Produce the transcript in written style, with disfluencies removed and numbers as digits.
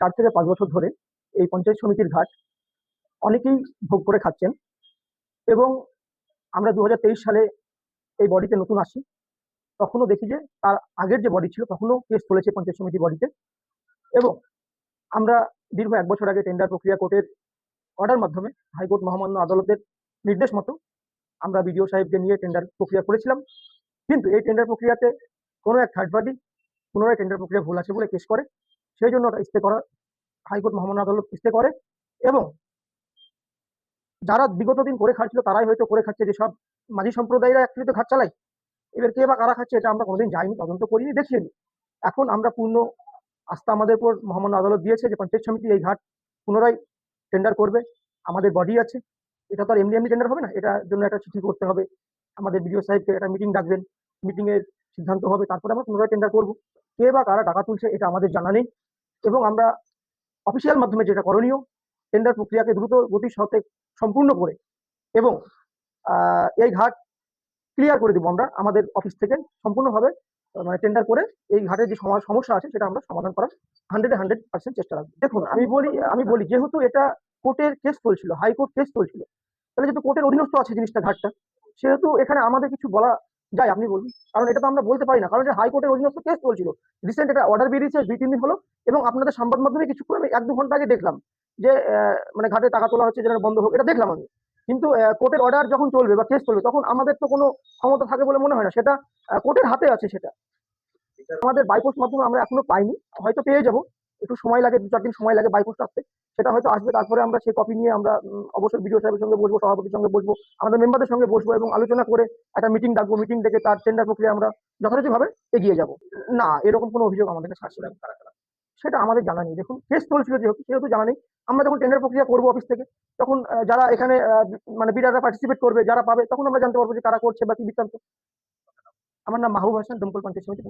4 থেকে 5 বছর ধরে এই পঞ্চায়েত সমিতির ঘাট অনেকেই ভোগ করে খাচ্ছেন। এবং আমরা 2023 সালে এই বডিতে নতুন আসি, তখনও দেখি যে তার আগের যে বডি ছিল তখনও কেস চলেছে পঞ্চায়েত সমিতি বডিতে। এবং আমরা দীর্ঘ 1 বছর আগে টেন্ডার প্রক্রিয়া কোর্টের অর্ডার মাধ্যমে হাইকোর্ট মহামান্য আদালতের নির্দেশ মতো আমরা বিডিও সাহেবকে নিয়ে টেন্ডার প্রক্রিয়া করেছিলাম। কিন্তু এই টেন্ডার প্রক্রিয়াতে কোনো এক থার্ড পার্টি পুনরায় টেন্ডার প্রক্রিয়া ভুল আছে বলে কেস করে, সেই জন্য ওটা স্টে করা হাইকোর্ট মহামান্য আদালত স্টে করে। এবং যারা বিগত দিন করে খাচ্ছিল তারাই হয়তো করে খাচ্ছে, যেসব মাঝি সম্প্রদায়রা অ্যাকচুয়ালি তো ঘাট চালায়, এবার কে বা কারা খাচ্ছে এটা আমরা কোনোদিন যাইনি, তদন্ত করিনি, দেখিনি। এখন আমরা পূর্ণ আস্থা আমাদের উপর মহামান্য আদালত দিয়েছে যে পঞ্চায়েত সমিতি এই ঘাট পুনরায় টেন্ডার করবে। আমাদের বডি আছে, এটা তো আর এমনি এমনি টেন্ডার হবে না, এটার জন্য একটা চিঠি করতে হবে, আমাদের বিডিও সাহেবকে একটা মিটিং ডাকবেন, মিটিং এর সিদ্ধান্ত হবে, তারপরে আমরা পুনরায় টেন্ডার করবো। কে বা কারা টাকা তুলছে এটা আমাদের জানা নেই। এবং আমরা অফিসিয়াল মাধ্যমে যেটা করণীয়, টেন্ডার প্রক্রিয়াকে দ্রুত গতির সাথে সম্পূর্ণ করে এবং এই ঘাট ক্লিয়ার করে দিব আমরা আমাদের অফিস থেকে সম্পূর্ণভাবে, মানে টেন্ডার করে এই ঘাটের যে সমস্যা আছে সেটা আমরা সমাধান করার 100% চেষ্টা রাখবো। দেখুন আমি বলি যেহেতু এটা কোর্টের কেস চলছিল, হাইকোর্ট কেস চলছিল, তাহলে যেহেতু কোর্টের অধীনস্থ আছে জিনিসটা ঘাটটা, সেহেতু এখানে আমাদের কিছু বলা যায়, আপনি বলুন, কারণ এটা তো আমরা বলতে পারি না, কারণ এটা হাইকোর্টের অধীনস্থ কেস চলছিল। রিসেন্ট এটা অর্ডার বেরিয়েছে 2-3 দিন হলো, এবং আপনাদের সংবাদ মাধ্যমে কিছুক্ষণ আমি 1-2 ঘন্টা আগে দেখলাম যে মানে ঘাটে টাকা তোলা হচ্ছে, যেটা বন্ধ হোক, এটা দেখলাম আমি। কিন্তু কোর্টের অর্ডার যখন চলবে বা কেস চলবে তখন আমাদের তো কোনো ক্ষমতা থাকে বলে মনে হয় না, সেটা কোর্টের হাতে আছে। সেটা আমাদের বাইপোস্ট মাধ্যমে আমরা এখনো পাইনি, হয়তো পেয়ে যাব, একটু সময় লাগে, 2-4 দিন সময় লাগে বাইপোস্ট আসতে, সেটা হয়তো আসবে। তারপরে আমরা সেই কপি নিয়ে আমরা অবশ্যই বিডিও সাহেবের সঙ্গে বসবো, সভাপতির সঙ্গে বসবো, আমাদের মেম্বারদের সঙ্গে বসবো এবং আলোচনা করে একটা মিটিং ডাকবো। মিটিং ডেকে তার টেন্ডার প্রক্রিয়া আমরা যথাযথভাবে এগিয়ে যাব। না, এরকম কোনো অভিযোগ আমাদের কাছে আসছে না, সেটা আমাদের জানা নেই। দেখুন কেস চলছিল যেহেতু জানা নেই। আমরা যখন টেন্ডার প্রক্রিয়া করবো অফিস থেকে, তখন যারা এখানে মানে বিডাররা পার্টিসিপেট করবে, যারা পাবে, তখন আমরা জানতে পারবো যে কারা করছে বা কি বৃত্তান্ত। আমার নাম মাহবুব হাসান, দমকল পঞ্চায়েত সমিতি।